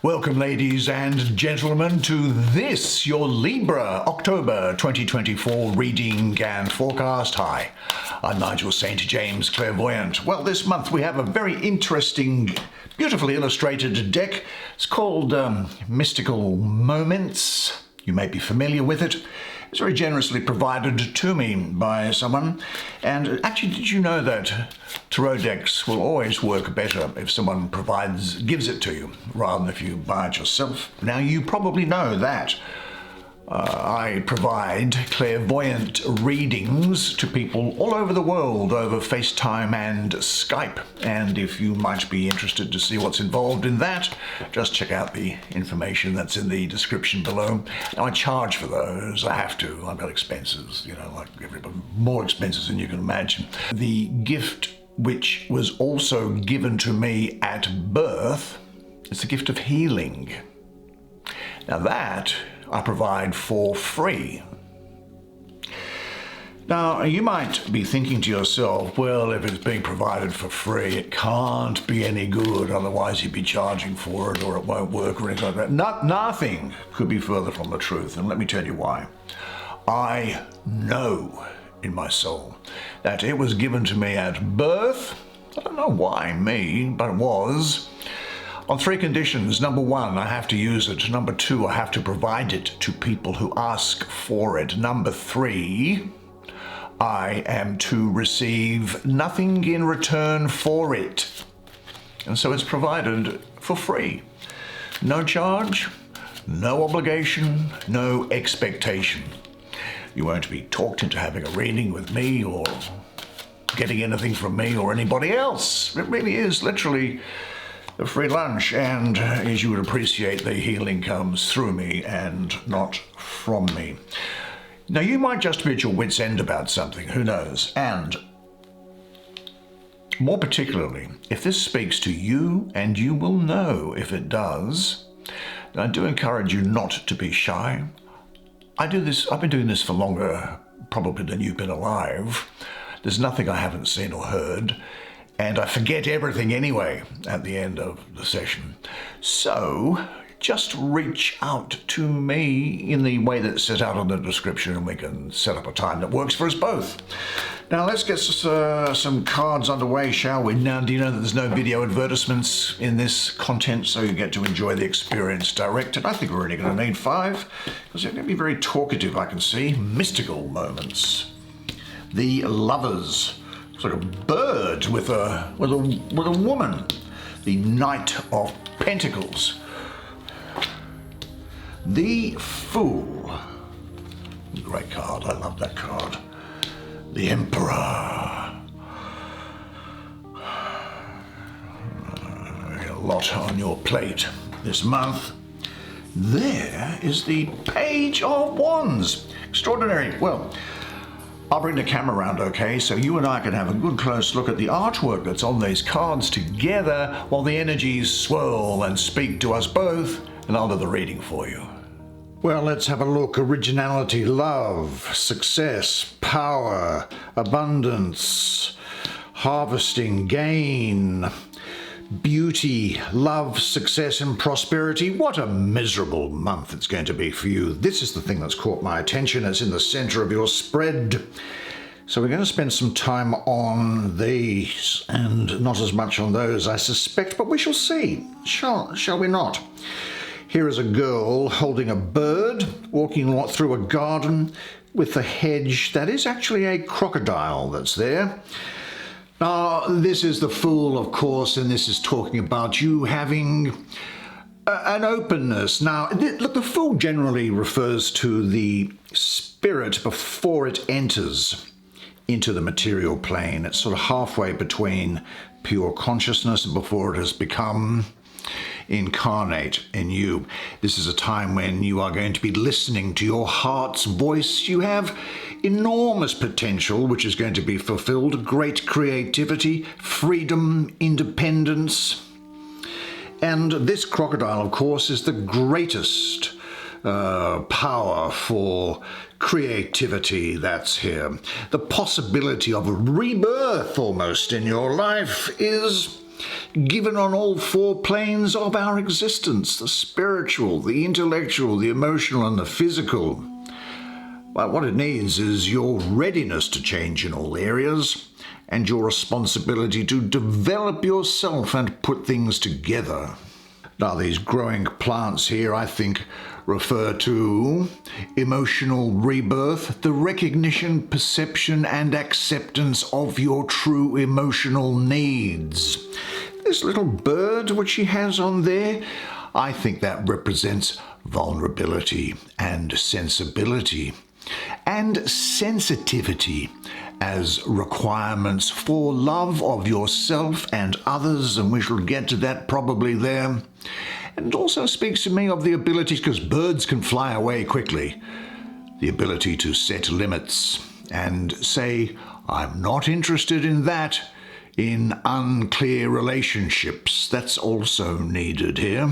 Welcome, ladies and gentlemen, to this, your Libra October 2024 reading and forecast. Hi, I'm Nigel Saint James, Clairvoyant. Well, this month we have a very interesting, beautifully illustrated deck. It's called Mystical Moments. You may be familiar with it. It's very generously provided to me by someone. And actually, did you know that tarot decks will always work better if someone gives it to you, rather than if you buy it yourself? Now, you probably know that I provide clairvoyant readings to people all over the world over FaceTime and Skype. And if you might be interested to see what's involved in that, just check out the information that's in the description below. Now, I charge for those. I have to. I've got expenses, like everybody, more expenses than you can imagine. The gift which was also given to me at birth is the gift of healing. Now that I provide for free. Now, you might be thinking to yourself, well, if it's being provided for free, it can't be any good, otherwise you'd be charging for it or it won't work or anything like that. Nothing could be further from the truth, and let me tell you why. I know in my soul that it was given to me at birth. I don't know why me, but it was. On three conditions. Number one, I have to use it. Number two, I have to provide it to people who ask for it. Number three, I am to receive nothing in return for it. And so it's provided for free. No charge, no obligation, no expectation. You won't be talked into having a reading with me or getting anything from me or anybody else. It really is literally a free lunch, and as you would appreciate, the healing comes through me and not from me. Now, you might just be at your wit's end about something, who knows? And more particularly, if this speaks to you, and you will know if it does, I do encourage you not to be shy. I've been doing this for longer, probably, than you've been alive. There's nothing I haven't seen or heard. And I forget everything anyway at the end of the session. So just reach out to me in the way that's set out in the description, and we can set up a time that works for us both. Now let's get some cards underway, shall we? Now, do you know that there's no video advertisements in this content, so you get to enjoy the experience direct? And I think we're only going to need 5, because they're going to be very talkative, I can see. Mystical moments. The Lovers. Sort of bird with a woman, the Knight of Pentacles, the Fool, great card, I love that card, the Emperor, a lot on your plate this month. There is the Page of Wands, extraordinary. Well, I'll bring the camera around, okay, so you and I can have a good close look at the artwork that's on these cards together while the energies swirl and speak to us both, and I'll do the reading for you. Well, let's have a look. Originality, love, success, power, abundance, harvesting, gain, beauty, love, success, and prosperity. What a miserable month it's going to be for you. This is the thing that's caught my attention. It's in the center of your spread. So we're going to spend some time on these and not as much on those, I suspect, but we shall see. Shall we not? Here is a girl holding a bird, walking through a garden with a hedge that is actually a crocodile that's there. Now, this is the Fool, of course, and this is talking about you having an openness. Now, look, the Fool generally refers to the spirit before it enters into the material plane. It's sort of halfway between pure consciousness and before it has become incarnate in you. This is a time when you are going to be listening to your heart's voice. You have enormous potential, which is going to be fulfilled, great creativity, freedom, independence. And this crocodile, of course, is the greatest power for creativity that's here. The possibility of a rebirth almost in your life is given on all four planes of our existence, the spiritual, the intellectual, the emotional, and the physical. But what it needs is your readiness to change in all areas and your responsibility to develop yourself and put things together. Now, these growing plants here, I think, refer to emotional rebirth, the recognition, perception, and acceptance of your true emotional needs. This little bird which she has on there, I think that represents vulnerability and sensibility and sensitivity as requirements for love of yourself and others, and we shall get to that probably there. And it also speaks to me of the ability, because birds can fly away quickly, the ability to set limits and say, I'm not interested in that, in unclear relationships. That's also needed here.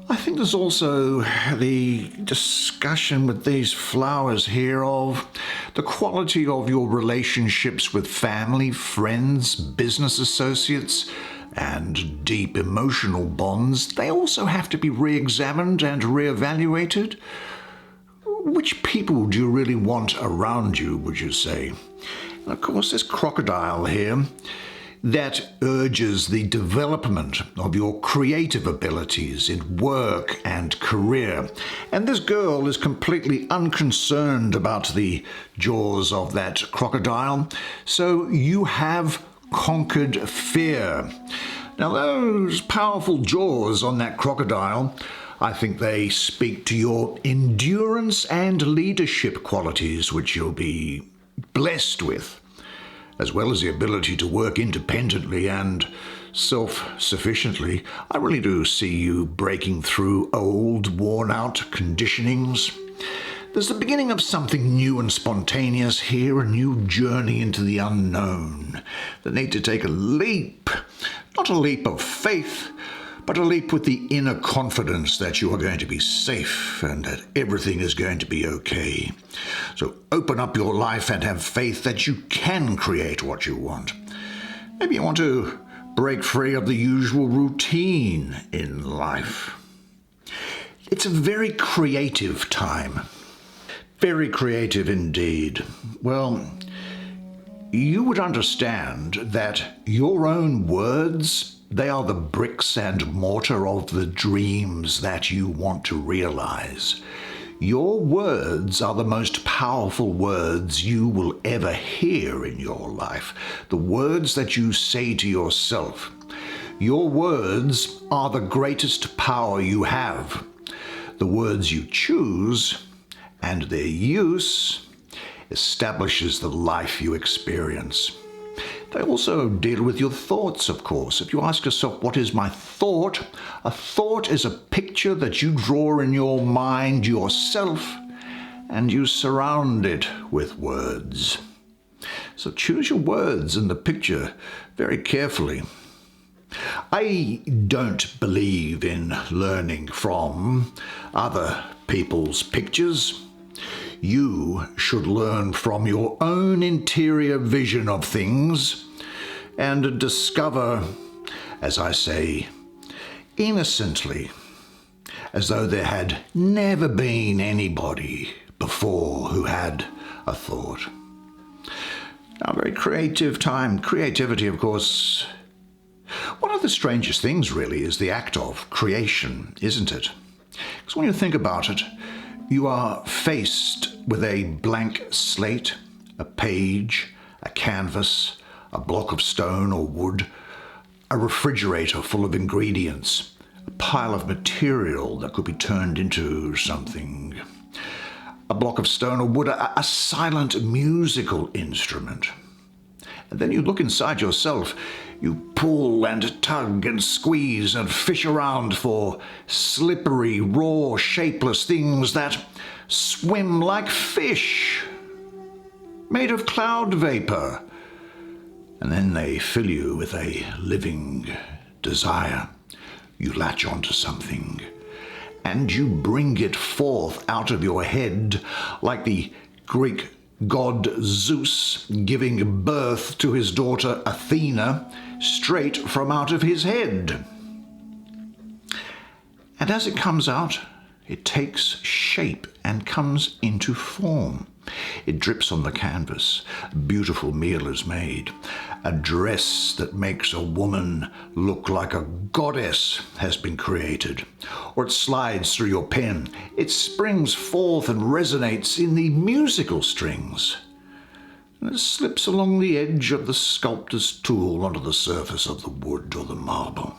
I think there's also the discussion with these flowers here of the quality of your relationships with family, friends, business associates, and deep emotional bonds. They also have to be re-examined and re-evaluated. Which people do you really want around you, would you say? And of course, this crocodile here, that urges the development of your creative abilities in work and career. And this girl is completely unconcerned about the jaws of that crocodile. So you have conquered fear. Now, those powerful jaws on that crocodile, I think they speak to your endurance and leadership qualities, which you'll be blessed with, as well as the ability to work independently and self-sufficiently. I really do see you breaking through old, worn-out conditionings. There's the beginning of something new and spontaneous here, a new journey into the unknown. The need to take a leap, not a leap of faith, but a leap with the inner confidence that you are going to be safe and that everything is going to be okay. So open up your life and have faith that you can create what you want. Maybe you want to break free of the usual routine in life. It's a very creative time. Very creative indeed. Well, you would understand that your own words, they are the bricks and mortar of the dreams that you want to realize. Your words are the most powerful words you will ever hear in your life. The words that you say to yourself. Your words are the greatest power you have. The words you choose and their use establishes the life you experience. They also deal with your thoughts, of course. If you ask yourself, what is my thought? A thought is a picture that you draw in your mind yourself, and you surround it with words. So choose your words in the picture very carefully. I don't believe in learning from other people's pictures. You should learn from your own interior vision of things and discover, as I say, innocently, as though there had never been anybody before who had a thought. Now, a very creative time. Creativity, of course, one of the strangest things really is the act of creation, isn't it? Because when you think about it, you are faced with a blank slate, a page, a canvas, a block of stone or wood, a refrigerator full of ingredients, a pile of material that could be turned into something, a block of stone or wood, a silent musical instrument. And then you look inside yourself, you pull and tug and squeeze and fish around for slippery, raw, shapeless things that swim like fish, made of cloud vapor. And then they fill you with a living desire. You latch onto something, and you bring it forth out of your head like the Greek god Zeus giving birth to his daughter Athena straight from out of his head. And as it comes out, it takes shape and comes into form. It drips on the canvas. A beautiful meal is made. A dress that makes a woman look like a goddess has been created. Or it slides through your pen. It springs forth and resonates in the musical strings. And it slips along the edge of the sculptor's tool onto the surface of the wood or the marble.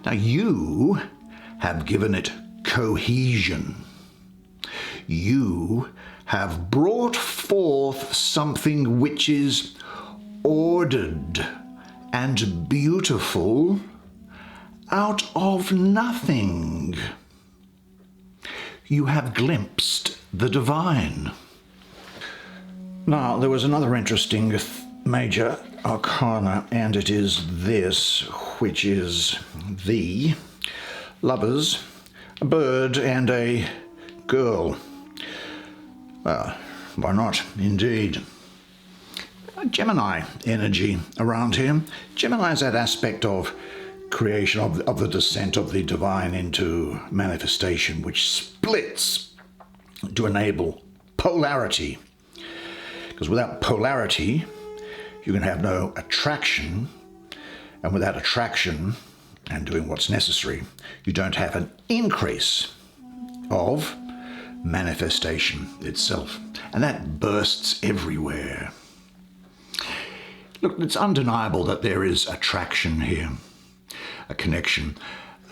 Now you have given it cohesion. You have brought forth something which is ordered and beautiful out of nothing. You have glimpsed the divine. Now, there was another interesting major arcana, and it is this, which is the Lovers, a bird and a girl. Well, why not, indeed. A Gemini energy around here. Gemini is that aspect of creation, of the descent of the divine into manifestation, which splits to enable polarity. Because without polarity, you can have no attraction, and without attraction and doing what's necessary, you don't have an increase of manifestation itself. And that bursts everywhere. Look, it's undeniable that there is attraction here, a connection,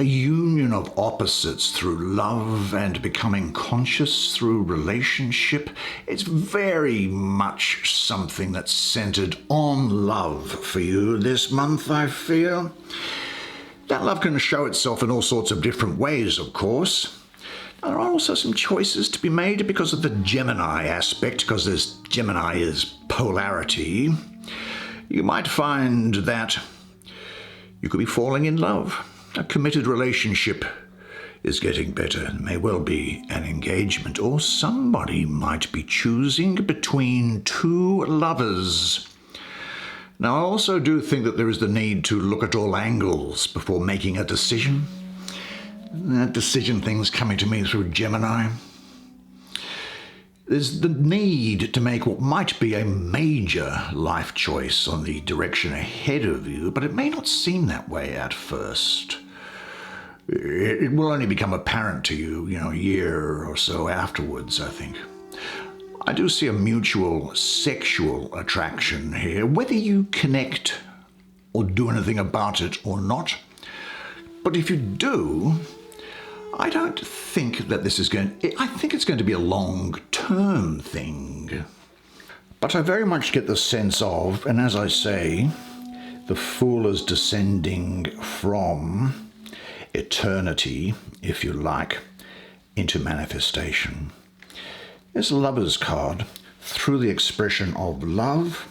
a union of opposites through love and becoming conscious through relationship. It's very much something that's centered on love for you this month, I feel. That love can show itself in all sorts of different ways, of course. Now, there are also some choices to be made because of the Gemini aspect, because this Gemini is polarity. You might find that you could be falling in love. A committed relationship is getting better. It may well be an engagement, or somebody might be choosing between two lovers. Now, I also do think that there is the need to look at all angles before making a decision. That decision thing's coming to me through Gemini. There's the need to make what might be a major life choice on the direction ahead of you, but it may not seem that way at first. It will only become apparent to you, a year or so afterwards, I think. I do see a mutual sexual attraction here, whether you connect or do anything about it or not. But if you do, I don't think that I think it's going to be a long-term thing. But I very much get the sense of, and as I say, the Fool is descending from eternity, if you like, into manifestation. This Lover's card, through the expression of love,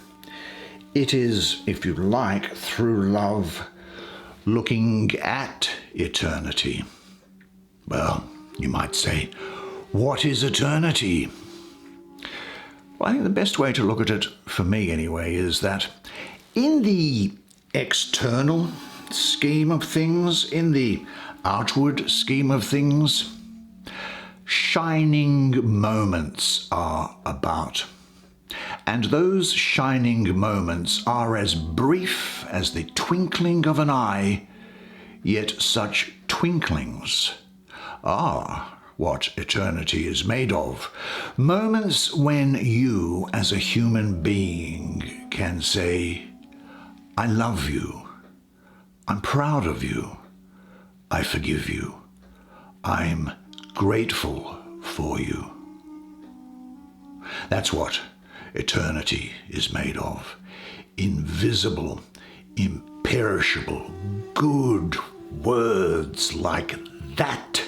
it is, if you like, through love, looking at eternity. Well, you might say, what is eternity? Well, I think the best way to look at it, for me anyway, is that in the external scheme of things, in the outward scheme of things, shining moments are about. And those shining moments are as brief as the twinkling of an eye, yet such twinklings are what eternity is made of. Moments when you, as a human being, can say, I love you, I'm proud of you, I forgive you, I'm grateful for you. That's what eternity is made of. Invisible, imperishable, good words like that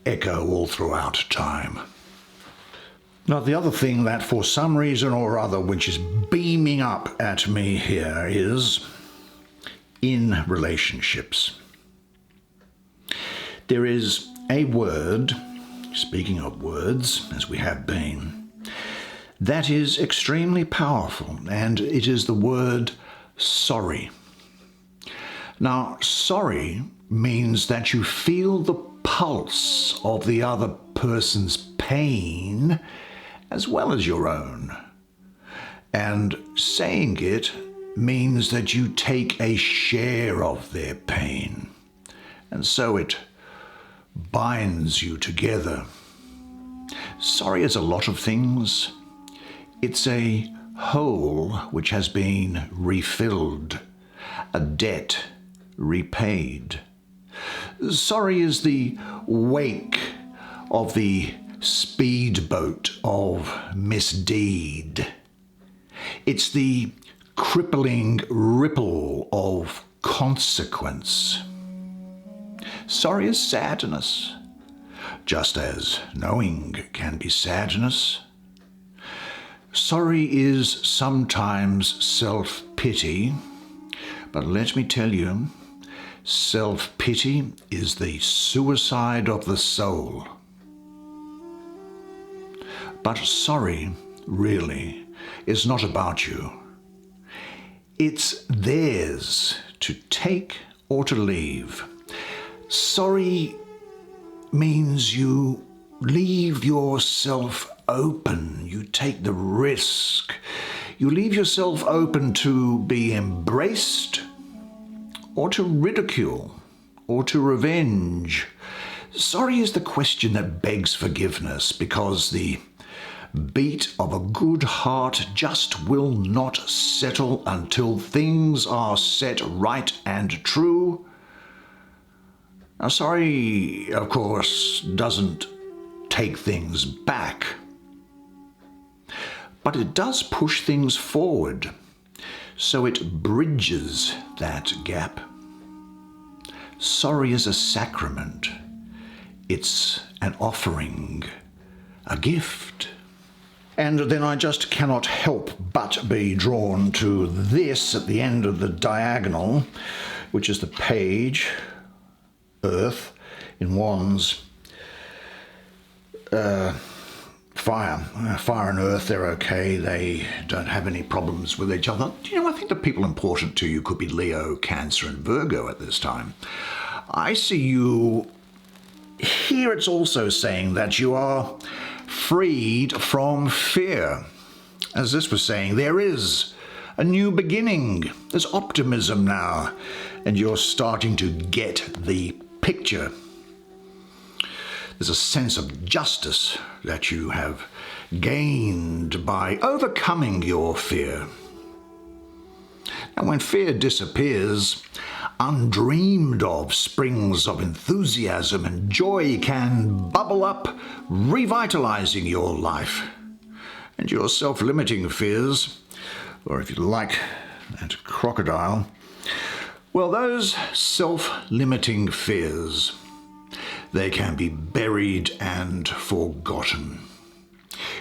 echo all throughout time. Now, the other thing that for some reason or other which is beaming up at me here is in relationships. There is a word, speaking of words, as we have been, that is extremely powerful, and it is the word sorry. Now, sorry means that you feel the pulse of the other person's pain as well as your own. And saying it means that you take a share of their pain. And so it binds you together. Sorry is a lot of things. It's a hole which has been refilled, a debt repaid. Sorry is the wake of the speedboat of misdeed. It's the crippling ripple of consequence. Sorry is sadness, just as knowing can be sadness. Sorry is sometimes self-pity, but let me tell you, self-pity is the suicide of the soul. But sorry, really, is not about you. It's theirs to take or to leave. Sorry means you leave yourself open. You take the risk. You leave yourself open to be embraced or to ridicule or to revenge. Sorry is the question that begs forgiveness, because the beat of a good heart just will not settle until things are set right and true. Now, sorry, of course, doesn't take things back, but it does push things forward, so it bridges that gap. Sorry is a sacrament. It's an offering, a gift. And then I just cannot help but be drawn to this at the end of the diagonal, which is the page, Earth, in Wands. Fire. Fire and Earth, they're okay. They don't have any problems with each other. You know, I think the people important to you could be Leo, Cancer, and Virgo at this time. I see you. Here it's also saying that you are freed from fear. As this was saying, there is a new beginning. There's optimism now, and you're starting to get the picture. There's a sense of justice that you have gained by overcoming your fear. And when fear disappears, undreamed of springs of enthusiasm and joy can bubble up, revitalizing your life. And your self-limiting fears, or if you like, that crocodile, well, those self-limiting fears, they can be buried and forgotten.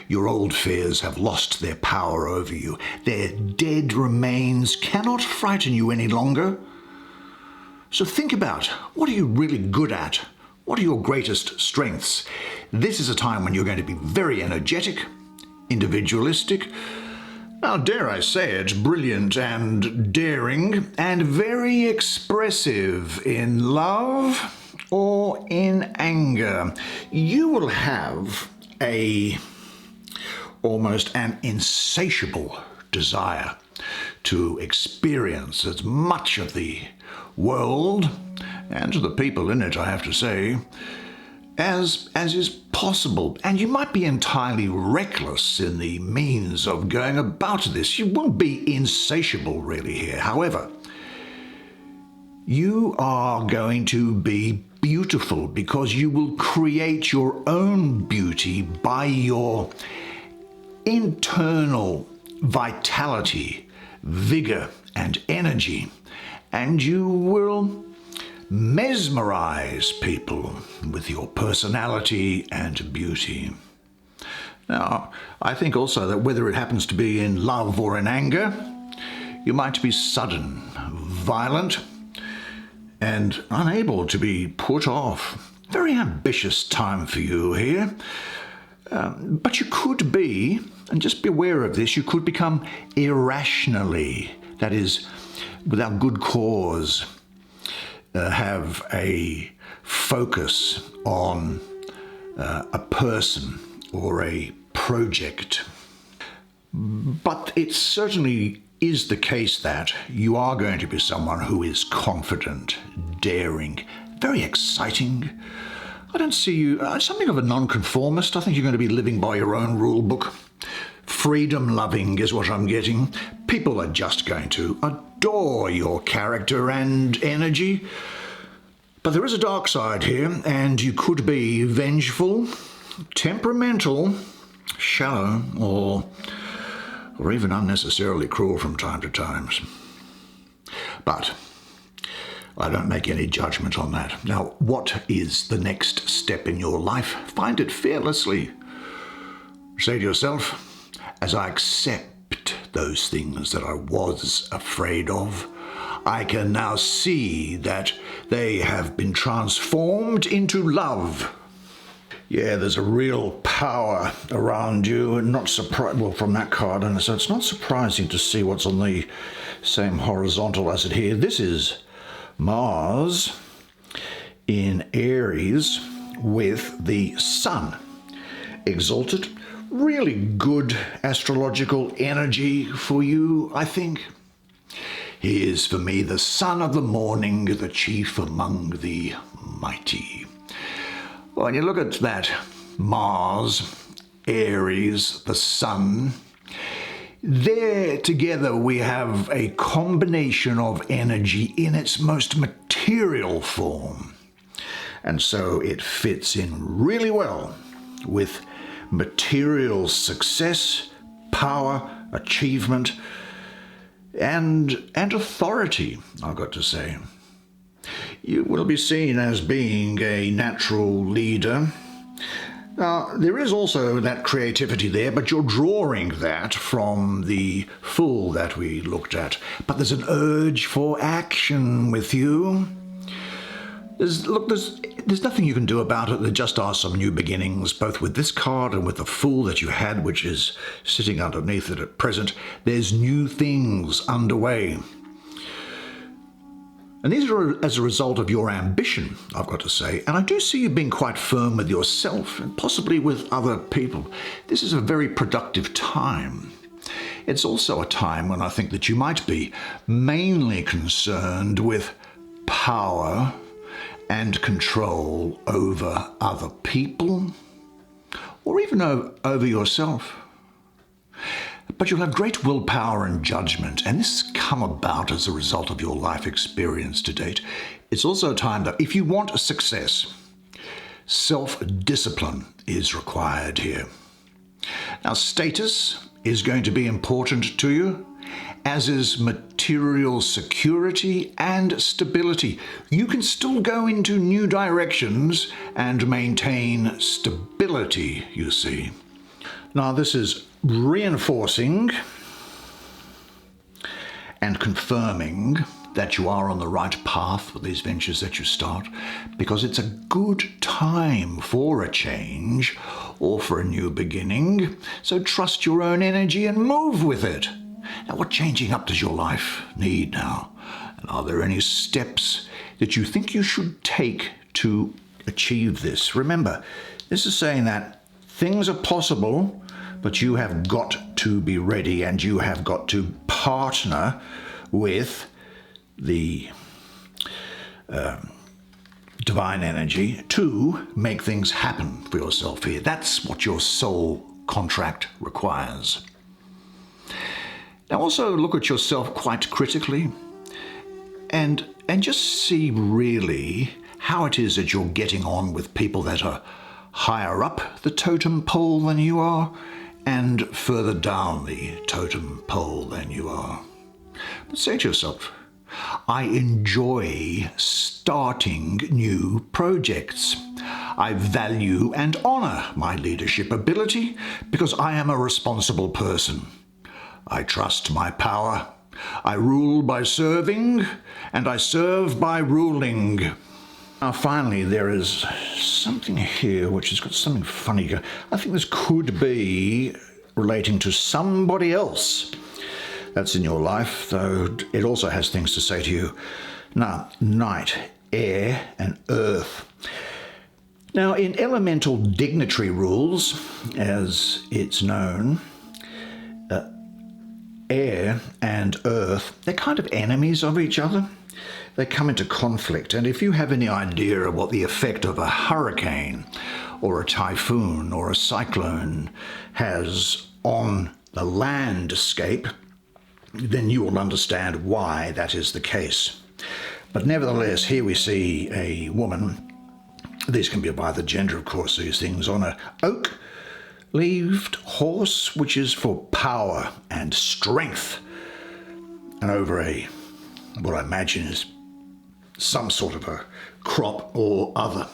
Your old fears have lost their power over you. Their dead remains cannot frighten you any longer. So think about, what are you really good at? What are your greatest strengths? This is a time when you're going to be very energetic, individualistic, now dare I say it, brilliant and daring, and very expressive in love or in anger. You will have almost an insatiable desire to experience as much of the world, and to the people in it, I have to say, as is possible. And you might be entirely reckless in the means of going about this. You won't be insatiable really here. However, you are going to be beautiful because you will create your own beauty by your internal vitality, vigor, and energy. And you will mesmerize people with your personality and beauty. Now, I think also that whether it happens to be in love or in anger, you might be sudden, violent, and unable to be put off. Very ambitious time for you here. But you could be, and just be aware of this, you could become irrationally, that is, without good cause, have a focus on a person or a project. But it certainly is the case that you are going to be someone who is confident, daring, very exciting. I don't see you something of a nonconformist. I think you're going to be living by your own rule book. Freedom-loving is what I'm getting. People are just going to adore your character and energy. But there is a dark side here, and you could be vengeful, temperamental, shallow, or even unnecessarily cruel from time to time. But I don't make any judgment on that. Now, what is the next step in your life? Find it fearlessly. Say to yourself, as I accept those things that I was afraid of, I can now see that they have been transformed into love. Yeah, there's a real power around you, and from that card, and so it's not surprising to see what's on the same horizontal as it here. This is Mars in Aries with the Sun exalted. Really good astrological energy for you, I think. He is for me the son of the morning, the chief among the mighty. When you look at that Mars, Aries, the Sun, there together we have a combination of energy in its most material form. And so it fits in really well with material success, power, achievement, and authority, I've got to say. You will be seen as being a natural leader. Now, there is also that creativity there, but you're drawing that from the Fool that we looked at. But there's an urge for action with you. There's nothing you can do about it. There just are some new beginnings, both with this card and with the Fool that you had, which is sitting underneath it at present. There's new things underway. And these are as a result of your ambition, I've got to say. And I do see you being quite firm with yourself and possibly with other people. This is a very productive time. It's also a time when I think that you might be mainly concerned with power and control over other people, or even over yourself. But you'll have great willpower and judgment, and this has come about as a result of your life experience to date. It's also a time that if you want success, self-discipline is required here. Now, status is going to be important to you, as is material security and stability. You can still go into new directions and maintain stability, you see. Now, this is reinforcing and confirming that you are on the right path with these ventures that you start, because it's a good time for a change or for a new beginning. So trust your own energy and move with it. Now, what changing up does your life need now? And are there any steps that you think you should take to achieve this? Remember, this is saying that things are possible, but you have got to be ready, and you have got to partner with the divine energy to make things happen for yourself here. That's what your soul contract requires. Now, also look at yourself quite critically and just see really how it is that you're getting on with people that are higher up the totem pole than you are and further down the totem pole than you are. But say to yourself, I enjoy starting new projects. I value and honor my leadership ability because I am a responsible person. I trust my power. I rule by serving, and I serve by ruling. Now, finally, there is something here which has got something funny. I think this could be relating to somebody else that's in your life, though it also has things to say to you. Now, night, air, and earth. Now, in elemental dignitary rules, as it's known, air and earth, they're kind of enemies of each other. They come into conflict, and if you have any idea of what the effect of a hurricane or a typhoon or a cyclone has on the landscape, then you will understand why that is the case. But nevertheless, here we see a woman, these can be by the gender, of course, these things, on a oak-leaved horse, which is for power and strength, and over what I imagine is some sort of a crop or other.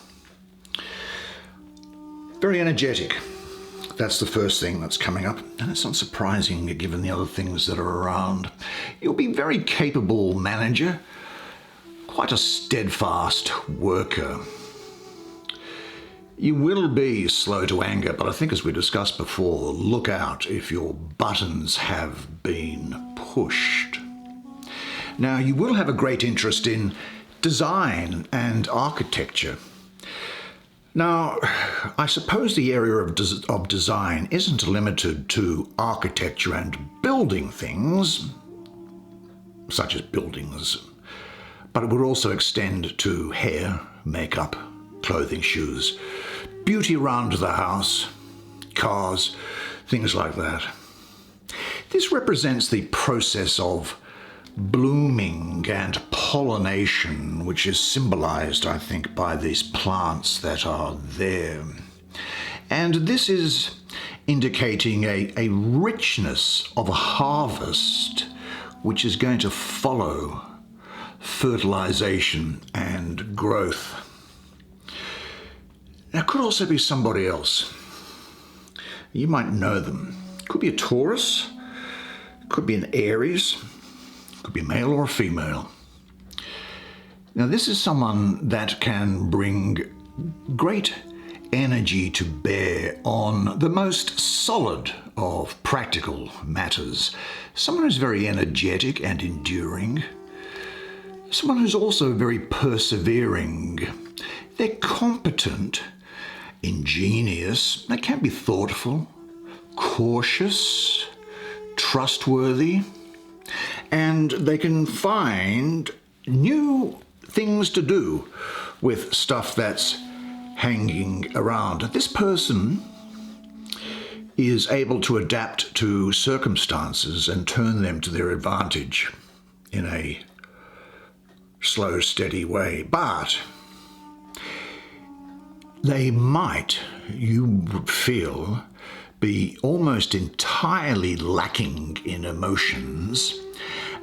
Very energetic. That's the first thing that's coming up, and it's not surprising given the other things that are around. You'll be very capable manager, quite a steadfast worker. You will be slow to anger, but I think as we discussed before, look out if your buttons have been pushed. Now, you will have a great interest in design and architecture. Now, I suppose the area of design isn't limited to architecture and building things, such as buildings, but it would also extend to hair, makeup, clothing, shoes, beauty around the house, cars, things like that. This represents the process of blooming and pollination, which is symbolized, I think, by these plants that are there. And this is indicating a richness of a harvest which is going to follow fertilization and growth. Now, it could also be somebody else. You might know them. Could be a Taurus, could be an Aries, could be male or female. Now, this is someone that can bring great energy to bear on the most solid of practical matters. Someone who's very energetic and enduring. Someone who's also very persevering. They're competent, ingenious, they can be thoughtful, cautious, trustworthy, and they can find new things to do with stuff that's hanging around. This person is able to adapt to circumstances and turn them to their advantage in a slow, steady way. But they might, you would feel, be almost entirely lacking in emotions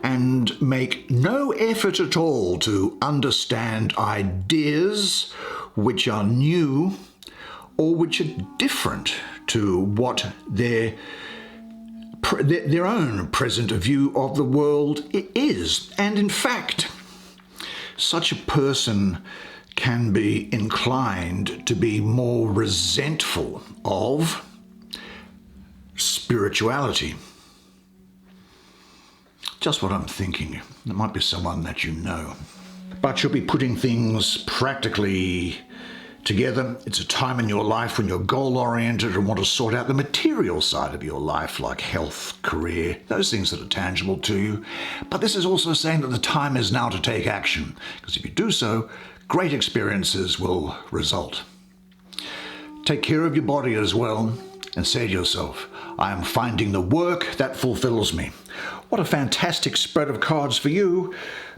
and make no effort at all to understand ideas which are new or which are different to what their own present view of the world is. And in fact, such a person can be inclined to be more resentful of spirituality. Just what I'm thinking. It might be someone that you know. But you'll be putting things practically together. It's a time in your life when you're goal-oriented and want to sort out the material side of your life, like health, career, those things that are tangible to you. But this is also saying that the time is now to take action, because if you do so, great experiences will result. Take care of your body as well, and say to yourself, I am finding the work that fulfills me. What a fantastic spread of cards for you,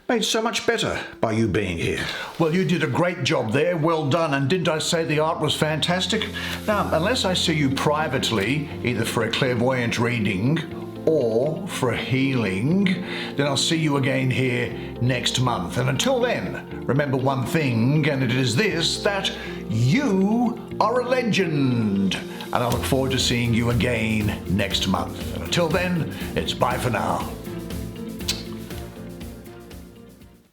made so much better by you being here. Well, you did a great job there, well done, and didn't I say the art was fantastic? Now, unless I see you privately, either for a clairvoyant reading or for a healing, then I'll see you again here next month. And until then, remember one thing, and it is this, that you are a legend. And I look forward to seeing you again next month. And until then, it's bye for now.